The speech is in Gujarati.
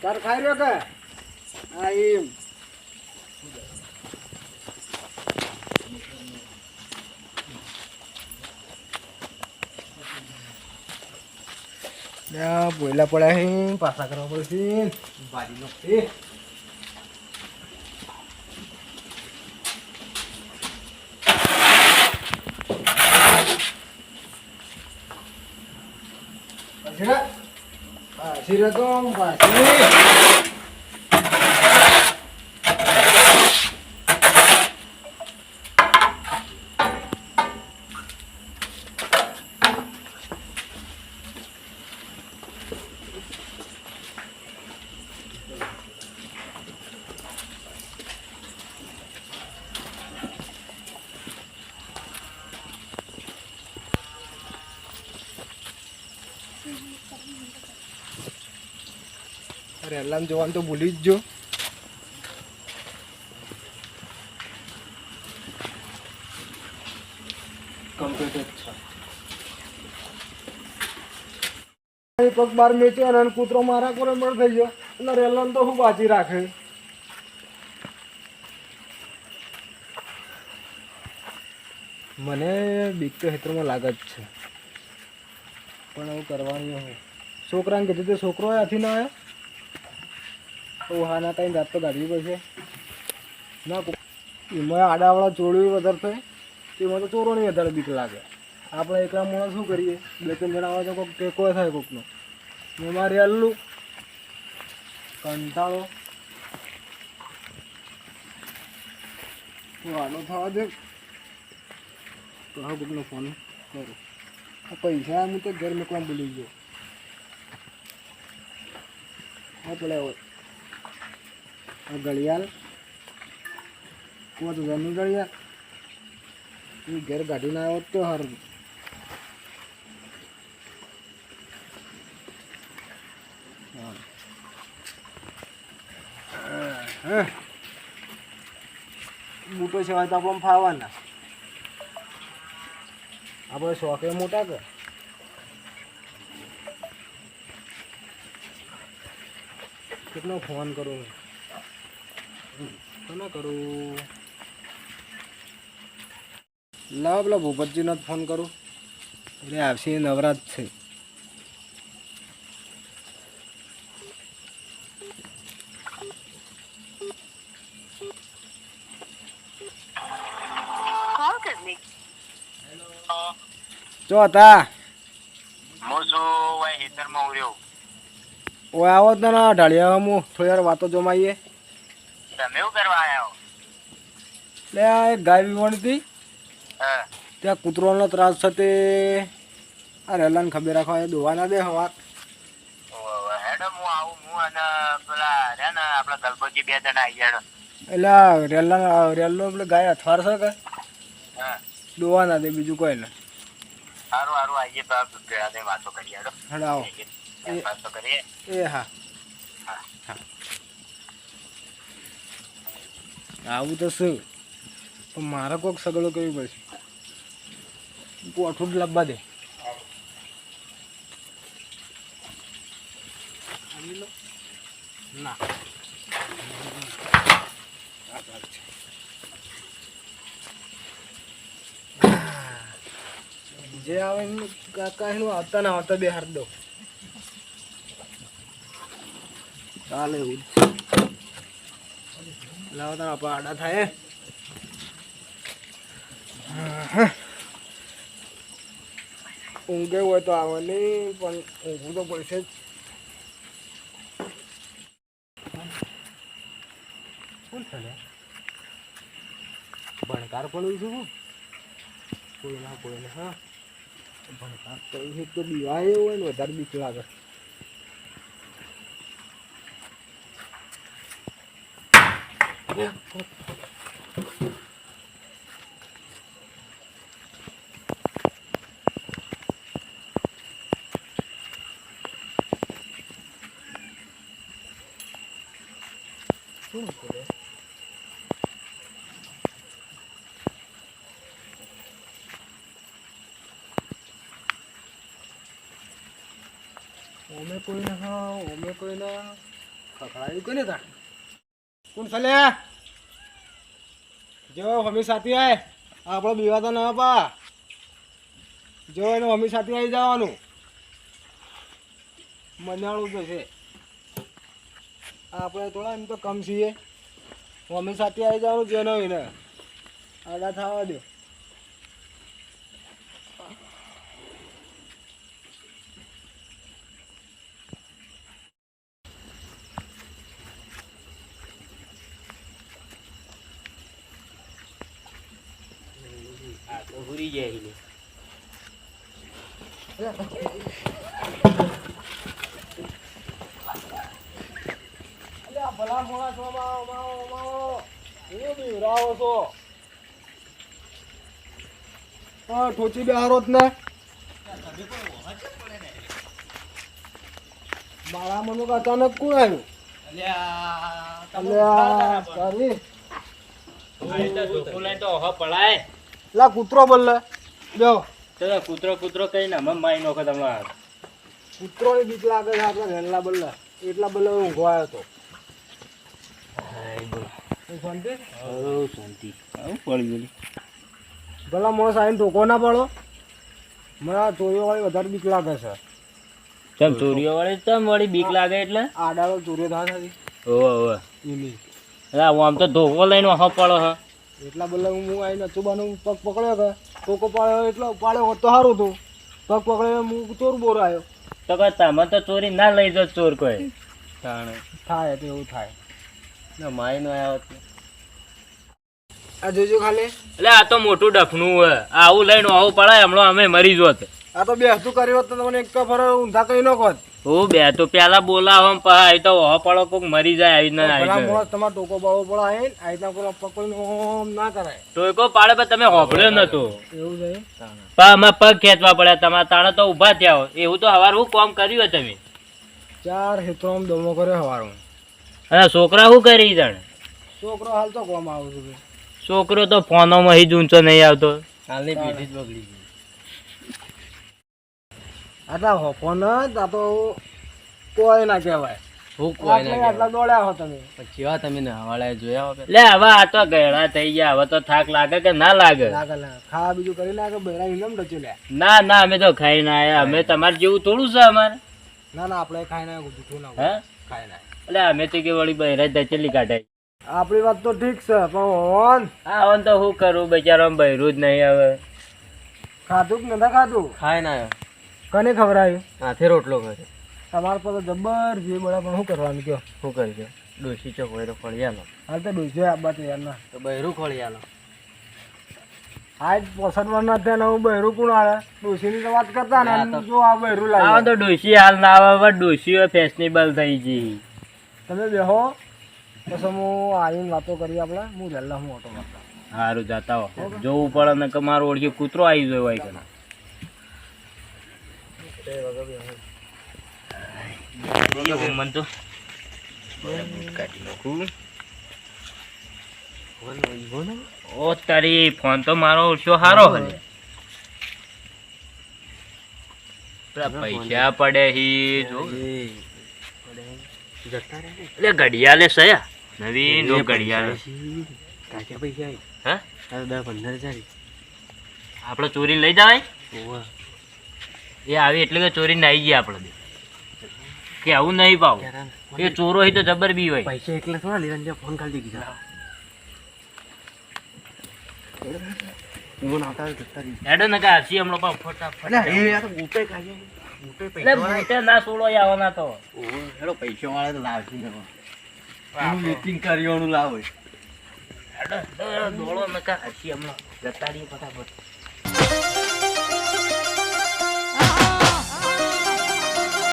તાર ખાઈ રહ્યો કે હા એમ બોયલા પડ્યા હે પાછા કરવા પડશે ભાજી નો પછી તો પાછી અરે અલાર્મ જોવાનું તો ભૂલી જ જો પગ બાર મેચ્યો અને કૂતરો મારા કોરે પણ થઈ ગયો અને રેલન તો હું બાજી રાખે મને બીક તો હેતરમાં લાગે જ છે પણ એવું કરવાનું હોય છોકરાને કીધું તો છોકરો આથી ના આવ્યો તો હા ના કઈ જાત તો કાઢવી પડશે ના એમાં આડાવાળા ચોળ્યું વધારે થાય તેમાં તો ચોરોની વધારે બીક લાગે આપણે એકલા માણસ શું કરીએ બે ત્રણ જણા આવે તો કોઈક ટેકો થાય કોઈકનો એમાં રેલું કંટાળો તો આડો થવા દે તો હા કોઈકનો ફોન કરું પૈસા હું તો ઘર મૂકવા ભૂલી ગયો હા પેલા આ ઘડિયાળ 5000ની ઘડિયાળ એ ઘેર કાઢીને આવ્યો તો સારું બૂટો સિવાય તો આપણને ફાવવાના આપણે શોખે મોટા કે કેટલો ફોન કરું કોને કરું લાવ પેલા ભૂપતજીને ફોન કરું એટલે આવશે નવરાત છે ચો હતા ઓય આવો તો ના ઢાળિયા હું થોડી વાર વાતો જમાઈએ તમે શું કરવા આવ્યા હો? એટલે આ એક ગાય વિવાણી હતી ત્યાં કૂતરોનો ત્રાસ થતે આ રેલાને ખબર રાખવા એ દોવા ના દે હવા હેડમ હું આવું હું અને પેલા રે ને આપડા દલપતજી 2 જણા આવી હેડો એટલે આ રેલનો એટલે ગાય અથવાર છે કે દોવા ના દે બીજું કોઈ ને સારું સારું આવીએ તો વાતો કરીએ હેડો હડાવો વાતો કરીએ એ હા આવું તો શું પણ મારે કોઈક સગડો કરવી પડશે કોઠું જ લાવવા દે ના જે આવે કાકા એનું આવતા ના આવતા બે હાર દો ચાલે એવું લાવો તો આપણે આડા થાય ઊંઘે હોય તો આવે નહીં પણ ઊંઘવું તો પડશે જ કોણ છે ભણકાર પણ છું કોઈને હા ભણકાર તો તો દીવાય એવું હોય ને વધારે બીક લાગે શું કરે ઓમે કોઈ ના ખખડાયું કોને તા કોણ ચાલે જો મમ્મી સાથે આય આપણો બીવા તો ના પા જો એનો મમ્મી સાથે આવી જવાનું મનાળું તો છે આપણે થોડા એમ તો કમ છીએ મમ્મી સાથે આવી જવાનું જેનો એને આડા થવા દો ભૂરી જાય છે. ભલા મોડા છો માવો એવું બીવરાવો છો ઠોચી બેહારો જ ને મારા મનો અચાનક કોણ આવ્યું લા કૂતરો બોલે જો કૂતરો કઈ ના માઈ નોખો તમારે કૂતરો ની બીક લાગે છે આપડે ઘેરલા બોલે એટલા બોલે ઊંઘો આવ્યો હતો શાંતિ પડી ભલા મોસ આવીને ટોકો ના પડો મને ચોરીઓ વાળી વધારે બીક લાગે છે ચમ ચોરીઓ વાળી ચમ વળી બીક લાગે એટલે આડાળો ચોરીઓ થાય નથી ઓવે એની આમ તો ધોકો લઈને વાહ પડો હ એટલા બોલે હું આવીને અચુબાનું પગ પકડ્યો કે ટોકો પાડ્યો એટલો પાડ્યો હોત તો સારું હતું પગ પકડ્યો હું ચોર બોર આવ્યો તો કઈ તમે તો ચોરી ના લઈ જાવ ચોર કોઈ થાય તો એવું થાય માઈ નો આવ્યો આ જોજો ખાલી એટલે આ તો મોટું ડફનું હોય આવું લઈને આવું પડાય હમણાં અમે મરી જોત આ તો બે હતું કર્યું હોત તો તમને એક ફર ઊંધા કઈ નો કોત હું બે તો પેલા બોલાવો પછી તો ઓહ પડો કોક મરી જાય આવી ભલા ના મોણસ તમારે ટોકો બાવો પડો આવીને આ રીતના કોઈ પકડીને ઓમ ના કરાય ટોયકો પાડે પણ તમે હોભળ્યો નતો એવું છે પણ આમાં પગ ખેંચવા પડ્યા તમારા તાણે તો ઊભા થયા હો એવું તો હવાર હું કામ કર્યું તમે 4 હેતરોમ દમો કર્યો હવારમાં અને છોકરા શું કરી જાણે છોકરો હાલ તો કોમ આવું છું છોકરો તો ફોનોમાં જ ઊંચો નહીં આવતો હાલની પેઢી જ બગડી ગઈ આટલા હોફો ન આ તો કોઈ ના કહેવાય આટલા દોડ્યા હો તમે પછી તમે હવાળા જોયા લે હવે આ તો ગયડા થઈ ગયા હવે તો થાક લાગે કે ના લાગે ખાવા બીજું કરી નાખે બહેરા ઇનામ રચી લે ના અમે તો ખાઈને આયા અમે તમારે જેવું થોડું છે અમારે ના આપણે ખાઈ ના જૂઠું ના હે ખાઈ ના એટલે અમે તો કે વળી બહેરા દચેલી કાઢાય આપણી વાત તો ઠીક છે પણ હા તો શું કરું બચારો બહેરું જ નહીં હવે ખાધું કે નતા ખાધું ખાય ના કને ખવડાવ્યું હાથે રોટલો કરે તમારે પર તો જબર જે બળા પણ શું કરવાનું કયો શું કરી છે ડોસી ચોક હોય તો ખોળી આલો હાલ તો ડોસી આબા તૈયાર ના તો બહેરું ખોળી આલો આજ પોસડમાં ના થયા ને હું બહેરું કોણ આવે ડોસીની તો વાત કરતા ને જો આ બહેરું લાગે તો ડોસી હાલ ના આવે ડોસી ફેશનેબલ થઈ ગઈ તમે બેહો પછી હું આવીને વાતો કરી આપણે હું વહેલા હું ઓટો મારતા સારું જતા હો જોવું પડે ને કે મારું ઓળખી કૂતરો આવી ગયો હોય કે મન તો ઓ તારી ફોન તો મારો ઓછો સારો હલે પૈસા પડે હી જો એટલે ઘડિયાળે સયા નવીન જો ઘડિયાળ હા 10-15 આપણે ચોરી લઈ જવાય એ આવી એટલે કે ચોરી નાઈ ગયા આપણે કે આવું નહીં પાવ એ ચોરો હોય તો જબર બી હોય પૈસા એટલે થોડા લેવા ફોન કરી દીધા હેડો ને કે હસી હમણાં પાવ ફટાફટ એટલે મોટે ના છોડો આવવાના તો પૈસા વાળા તો લાવશે મીટિંગ કરીઓનું લાવો હેડો દોડો ને કે હસી હમણાં જતા રહીએ ફટાફટ